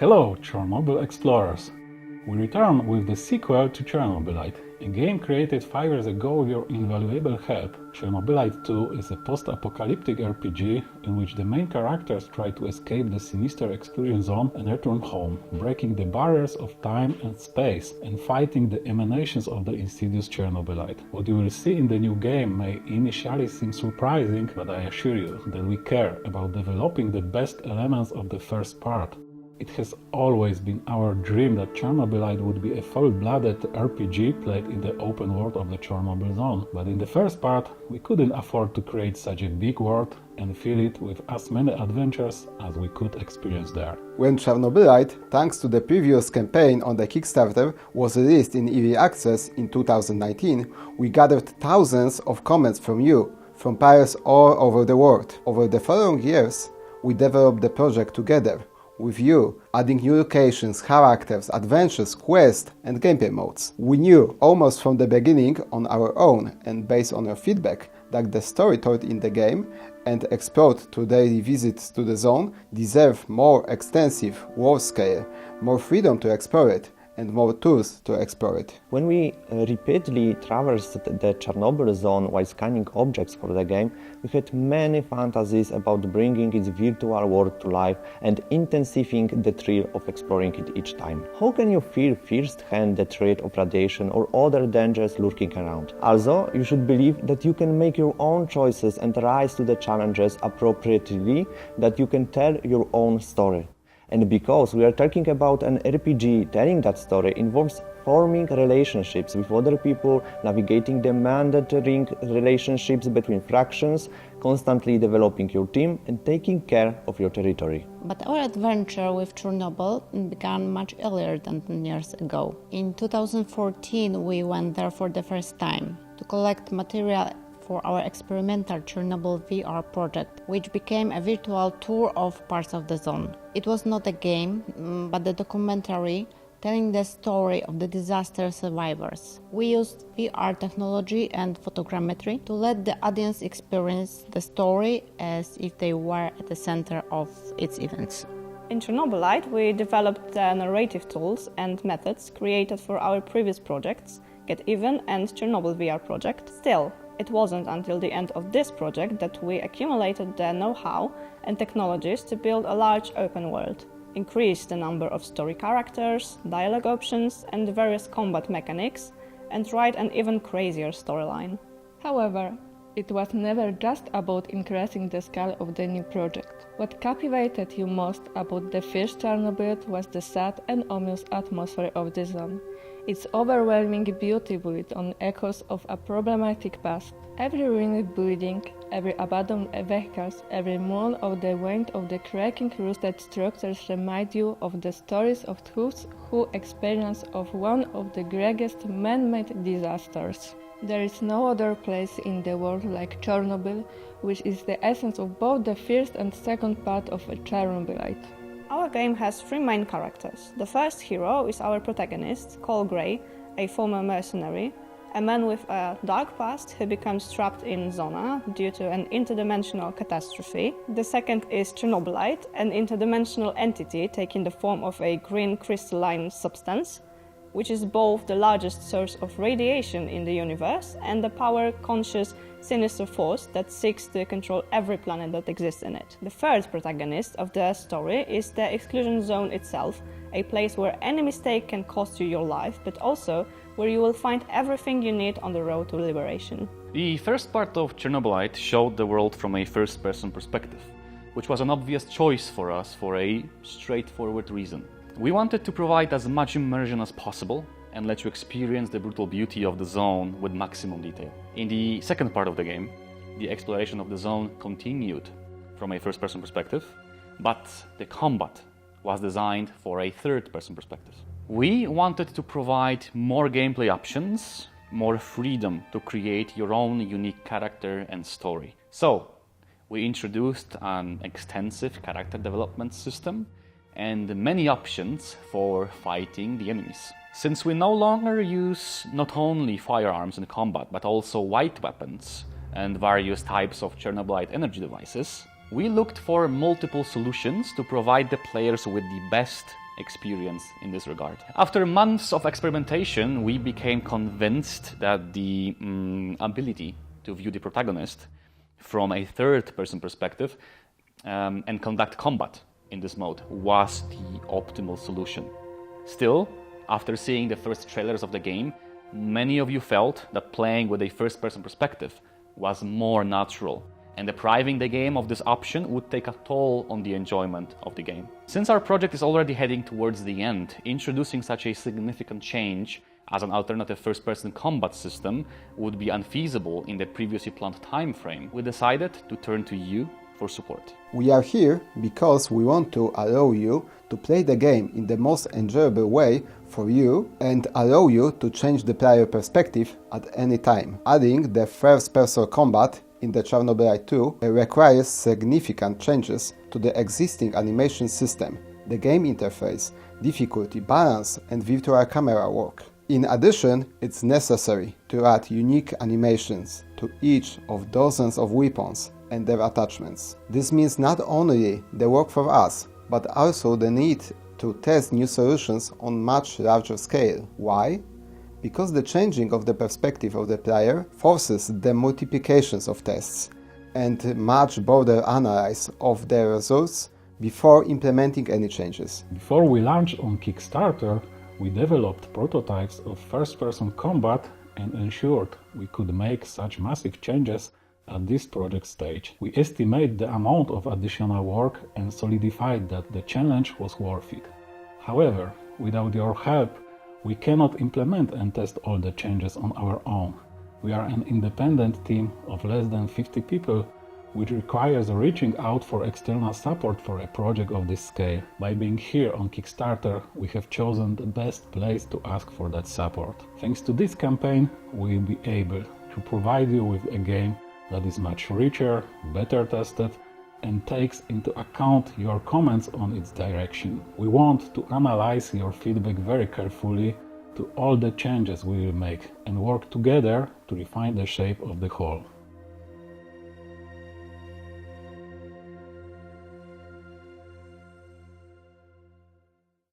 Hello, Chernobyl explorers! We return with the sequel to Chernobylite, a game created 5 years ago with your invaluable help. Chernobylite 2 is a post-apocalyptic RPG in which the main characters try to escape the sinister Exclusion Zone and return home, breaking the barriers of time and space and fighting the emanations of the insidious Chernobylite. What you will see in the new game may initially seem surprising, but I assure you that we care about developing the best elements of the first part. It has always been our dream that Chernobylite would be a full-blooded RPG played in the open world of the Chernobyl zone, but in the first part we couldn't afford to create such a big world and fill it with as many adventures as we could experience there. When Chernobylite, thanks to the previous campaign on the Kickstarter, was released in early access in 2019, we gathered thousands of comments from you, from players all over the world. Over the following years, we developed the project together, with you, adding new locations, characters, adventures, quests and gameplay modes. We knew almost from the beginning on our own and based on your feedback that the story told in the game and explored through daily visits to the zone deserve more extensive world scale, more freedom to explore it and more tools to explore it. When we repeatedly traversed the Chernobyl zone while scanning objects for the game, we had many fantasies about bringing its virtual world to life and intensifying the thrill of exploring it each time. How can you feel firsthand the threat of radiation or other dangers lurking around? Also, you should believe that you can make your own choices and rise to the challenges appropriately, that you can tell your own story. And because we are talking about an RPG, telling that story involves forming relationships with other people, navigating the meandering relationships between fractions, constantly developing your team and taking care of your territory. But our adventure with Chernobyl began much earlier than 10 years ago. In 2014 we went there for the first time to collect material for our experimental Chernobyl VR project, which became a virtual tour of parts of the zone. It was not a game, but a documentary telling the story of the disaster survivors. We used VR technology and photogrammetry to let the audience experience the story as if they were at the center of its events. In Chernobylite, we developed the narrative tools and methods created for our previous projects, Get Even and Chernobyl VR project. Still, it wasn't until the end of this project that we accumulated the know-how and technologies to build a large open world, increase the number of story characters, dialogue options and various combat mechanics, and write an even crazier storyline. However, it was never just about increasing the scale of the new project. What captivated you most about the first Chernobyl was the sad and ominous atmosphere of the zone. Its overwhelming beauty built on echoes of a problematic past. Every ruined building, every abandoned vehicles, every moan of the wind of the cracking rusted structures remind you of the stories of those who experience of one of the greatest man-made disasters. There is no other place in the world like Chernobyl, which is the essence of both the first and second part of Chernobylite. Our game has 3 main characters. The first hero is our protagonist, Cole Gray, a former mercenary, a man with a dark past who becomes trapped in Zona due to an interdimensional catastrophe. The second is Chernobylite, an interdimensional entity taking the form of a green crystalline substance, which is both the largest source of radiation in the universe and the power-conscious, sinister force that seeks to control every planet that exists in it. The third protagonist of the story is the Exclusion Zone itself, a place where any mistake can cost you your life, but also where you will find everything you need on the road to liberation. The first part of Chernobylite showed the world from a first-person perspective, which was an obvious choice for us for a straightforward reason. We wanted to provide as much immersion as possible and let you experience the brutal beauty of the zone with maximum detail. In the second part of the game, the exploration of the zone continued from a first-person perspective, but the combat was designed for a third-person perspective. We wanted to provide more gameplay options, more freedom to create your own unique character and story. So, we introduced an extensive character development system and many options for fighting the enemies. Since we no longer use not only firearms in combat, but also light weapons and various types of Chernobylite energy devices, we looked for multiple solutions to provide the players with the best experience in this regard. After months of experimentation, we became convinced that the ability to view the protagonist from a third-person perspective and conduct combat in this mode was the optimal solution. Still, after seeing the first trailers of the game, many of you felt that playing with a first-person perspective was more natural, and depriving the game of this option would take a toll on the enjoyment of the game. Since our project is already heading towards the end, introducing such a significant change as an alternative first-person combat system would be unfeasible in the previously planned time frame. We decided to turn to you for support. We are here because we want to allow you to play the game in the most enjoyable way for you and allow you to change the player perspective at any time. Adding the first-person combat in the Chernobylite 2 requires significant changes to the existing animation system, the game interface, difficulty, balance, and virtual camera work. In addition, it's necessary to add unique animations to each of dozens of weapons and their attachments. This means not only the work for us, but also the need to test new solutions on much larger scale. Why? Because the changing of the perspective of the player forces the multiplications of tests and much broader analysis of the results before implementing any changes. Before we launched on Kickstarter, we developed prototypes of first-person combat and ensured we could make such massive changes at this project stage. We estimate the amount of additional work and solidified that the challenge was worth it. However, without your help, we cannot implement and test all the changes on our own. We are an independent team of less than 50 people, which requires reaching out for external support for a project of this scale. By being here on Kickstarter, we have chosen the best place to ask for that support. Thanks to this campaign, we will be able to provide you with a game that is much richer, better tested, and takes into account your comments on its direction. We want to analyze your feedback very carefully to all the changes we will make and work together to refine the shape of the whole.